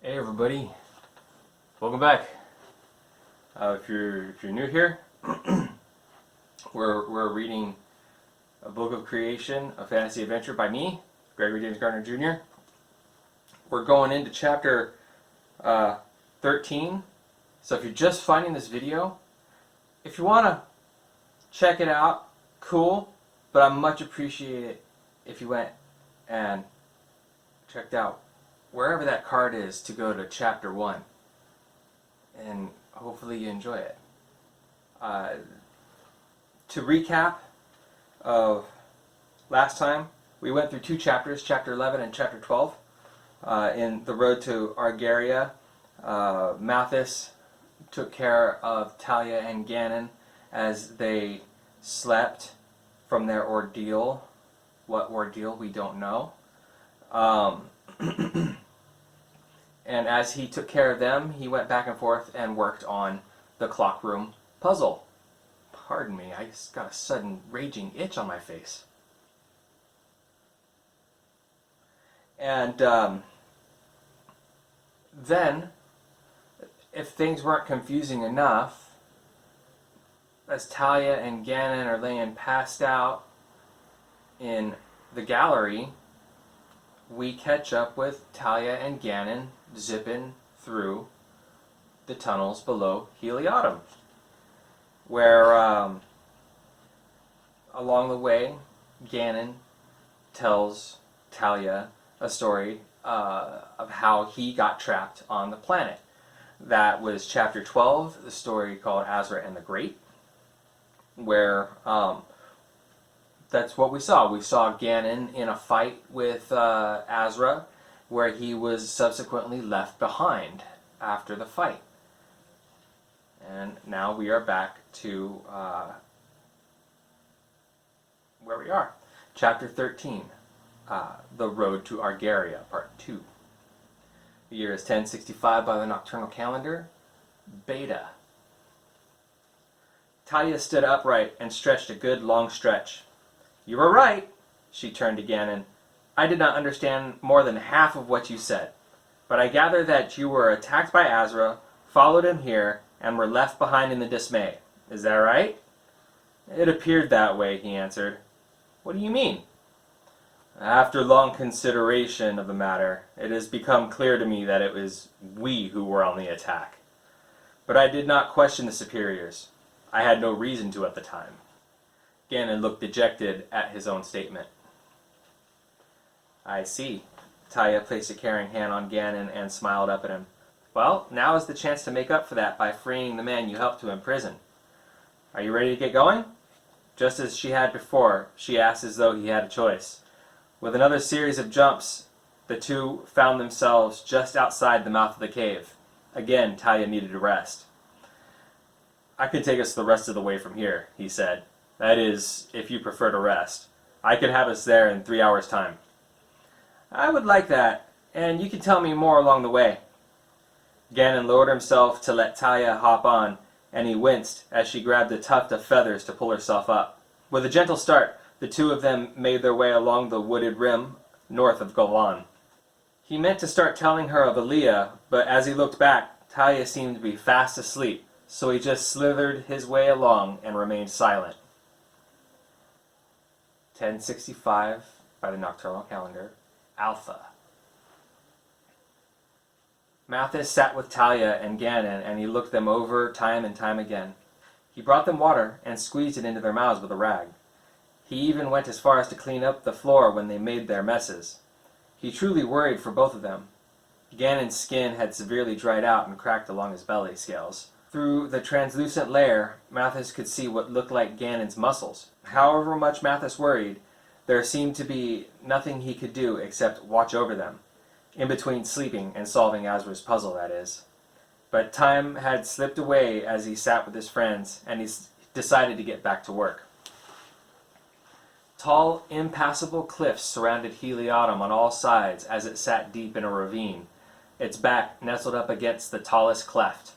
Hey everybody, welcome back. If you're new here, we're reading a book of creation, a fantasy adventure by me, Gregory James Gardner Jr. We're going into chapter 13. So if you're just finding this video, if you want to check it out, cool. But I much appreciate it if you went and checked out wherever that card is to go to chapter 1. And hopefully you enjoy it. To recap of last time, we went through two chapters, chapter 11 and chapter 12. In the road to Argaria, Mathis took care of Talia and Gannon as they slept from their ordeal. What ordeal, we don't know. And as he took care of them, he went back and forth and worked on the clock room puzzle. Pardon me, I just got a sudden raging itch on my face. And then, if things weren't confusing enough, as Talia and Gannon are laying passed out in the gallery, we catch up with Talia and Gannon zipping through the tunnels below Heliodum, where along the way Gannon tells Talia a story of how he got trapped on the planet. That was chapter 12, the story called Azra and the Great, where that's what we saw. We saw Gannon in a fight with Azra, where he was subsequently left behind after the fight. And now we are back to where we are. Chapter 13, The Road to Argaria, Part 2. The year is 1065 by the nocturnal calendar, Beta. Talia stood upright and stretched a good long stretch. "You were right," she turned to Gannon. "I did not understand more than half of what you said, but I gather that you were attacked by Azra, followed him here, and were left behind in the dismay. Is that right?" "It appeared that way," he answered. "What do you mean?" "After long consideration of the matter, it has become clear to me that it was we who were on the attack. But I did not question the superiors. I had no reason to at the time." Gannon looked dejected at his own statement. "I see." Talia placed a caring hand on Gannon and smiled up at him. "Well, now is the chance to make up for that by freeing the man you helped to imprison. Are you ready to get going?" Just as she had before, she asked as though he had a choice. With another series of jumps, the two found themselves just outside the mouth of the cave. Again, Talia needed a rest. "I could take us the rest of the way from here," he said. "That is, if you prefer to rest. I could have us there in 3 hours' time." "I would like that, and you can tell me more along the way." Gannon lowered himself to let Talia hop on, and he winced as she grabbed a tuft of feathers to pull herself up. With a gentle start, the two of them made their way along the wooded rim north of Golan. He meant to start telling her of Aaliyah, but as he looked back, Talia seemed to be fast asleep, so he just slithered his way along and remained silent. 1065 by the nocturnal calendar, Alpha. Mathis sat with Talia and Gannon, and he looked them over time and time again. He brought them water and squeezed it into their mouths with a rag. He even went as far as to clean up the floor when they made their messes. He truly worried for both of them. Gannon's skin had severely dried out and cracked along his belly scales. Through the translucent layer, Mathis could see what looked like Gannon's muscles. However much Mathis worried, there seemed to be nothing he could do except watch over them, in between sleeping and solving Azra's puzzle, that is. But time had slipped away as he sat with his friends, and he decided to get back to work. Tall, impassable cliffs surrounded Heliodum on all sides as it sat deep in a ravine, its back nestled up against the tallest cleft.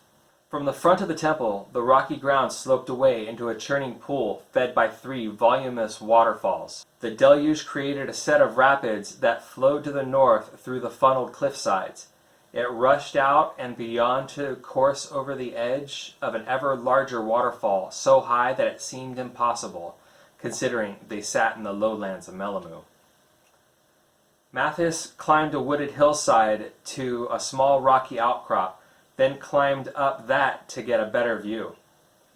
From the front of the temple, the rocky ground sloped away into a churning pool fed by 3 voluminous waterfalls. The deluge created a set of rapids that flowed to the north through the funneled cliff sides. It rushed out and beyond to course over the edge of an ever larger waterfall, so high that it seemed impossible, considering they sat in the lowlands of Melamu. Mathis climbed a wooded hillside to a small rocky outcrop, then climbed up that to get a better view.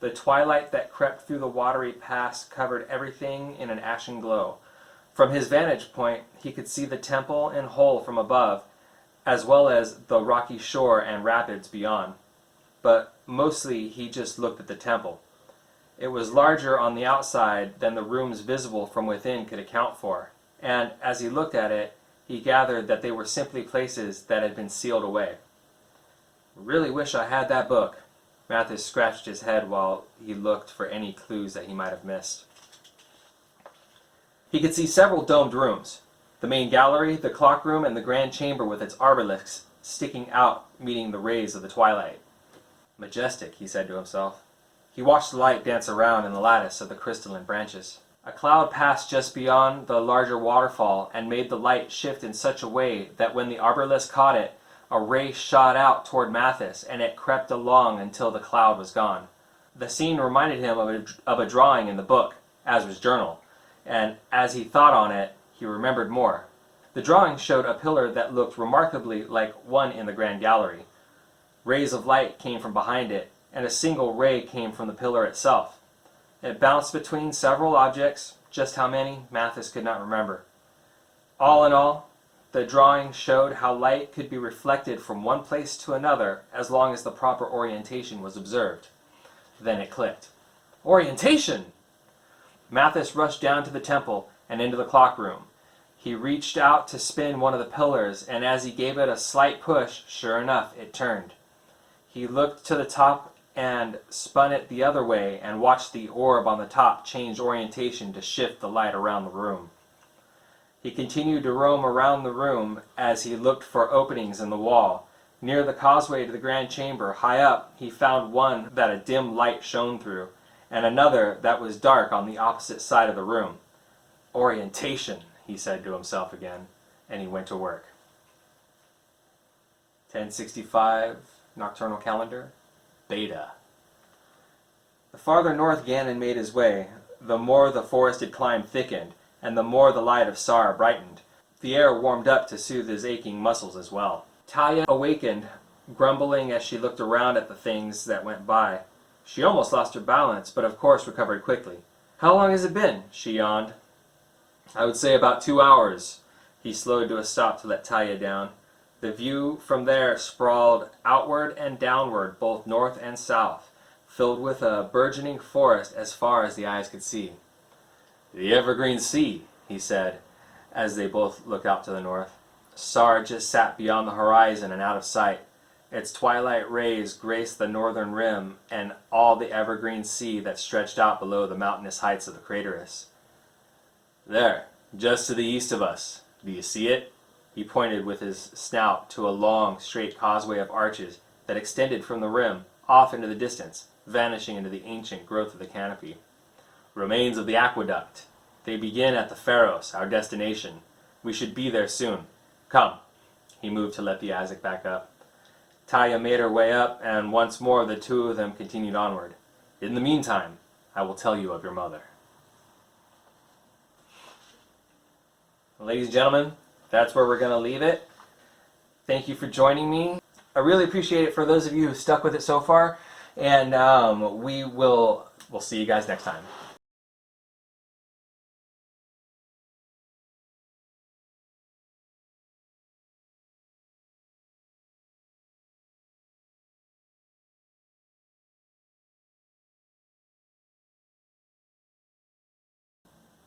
The twilight that crept through the watery pass covered everything in an ashen glow. From his vantage point, he could see the temple and hole from above, as well as the rocky shore and rapids beyond. But mostly he just looked at the temple. It was larger on the outside than the rooms visible from within could account for, and as he looked at it, he gathered that they were simply places that had been sealed away. Really wish I had that book. Mathis scratched his head while he looked for any clues that he might have missed. He could see several domed rooms. The main gallery, the clock room, and the grand chamber with its obelisks sticking out, meeting the rays of the twilight. Majestic, he said to himself. He watched the light dance around in the lattice of the crystalline branches. A cloud passed just beyond the larger waterfall and made the light shift in such a way that when the obelisk caught it, a ray shot out toward Mathis, and it crept along until the cloud was gone. The scene reminded him of a drawing in the book, Azra's journal, and as he thought on it, he remembered more. The drawing showed a pillar that looked remarkably like one in the grand gallery. Rays of light came from behind it, and a single ray came from the pillar itself. It bounced between several objects, just how many, Mathis could not remember. All in all, the drawing showed how light could be reflected from one place to another as long as the proper orientation was observed. Then it clicked. Orientation! Mathis rushed down to the temple and into the clock room. He reached out to spin one of the pillars, and as he gave it a slight push, sure enough, it turned. He looked to the top and spun it the other way and watched the orb on the top change orientation to shift the light around the room. He continued to roam around the room as he looked for openings in the wall. Near the causeway to the grand chamber, high up, he found one that a dim light shone through, and another that was dark on the opposite side of the room. Orientation, he said to himself again, and he went to work. 1065, Nocturnal Calendar, Beta. The farther north Ganon made his way, the more the forested climb thickened, and the more the light of Sar brightened. The air warmed up to soothe his aching muscles as well. Taya awakened, grumbling as she looked around at the things that went by. She almost lost her balance, but of course recovered quickly. How long has it been? She yawned. I would say about 2 hours. He slowed to a stop to let Taya down. The view from there sprawled outward and downward, both north and south, filled with a burgeoning forest as far as the eyes could see. The Evergreen Sea, he said, as they both looked out to the north. Sar just sat beyond the horizon and out of sight. Its twilight rays graced the northern rim and all the Evergreen Sea that stretched out below the mountainous heights of the craterus. There, just to the east of us. Do you see it? He pointed with his snout to a long, straight causeway of arches that extended from the rim off into the distance, vanishing into the ancient growth of the canopy. Remains of the aqueduct. They begin at the Pharos, our destination. We should be there soon. Come. He moved to let the Azek back up. Taya made her way up, and once more the two of them continued onward. In the meantime, I will tell you of your mother. Ladies and gentlemen, that's where we're going to leave it. Thank you for joining me. I really appreciate it for those of you who stuck with it so far, and we'll see you guys next time.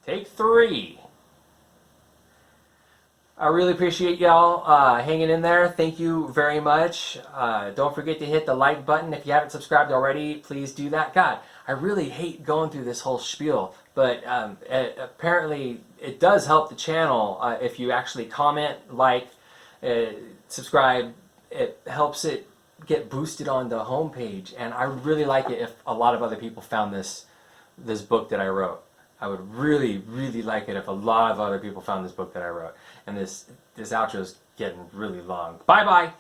Take 3. I really appreciate y'all hanging in there. Thank you very much. Don't forget to hit the like button. If you haven't subscribed already, please do that. God, I really hate going through this whole spiel, but apparently it does help the channel if you actually comment, like, subscribe. It helps it get boosted on the homepage, and I really like it if a lot of other people found this book that I wrote. I would really, really like it if a lot of other people found this book that I wrote. And this outro's getting really long. Bye-bye!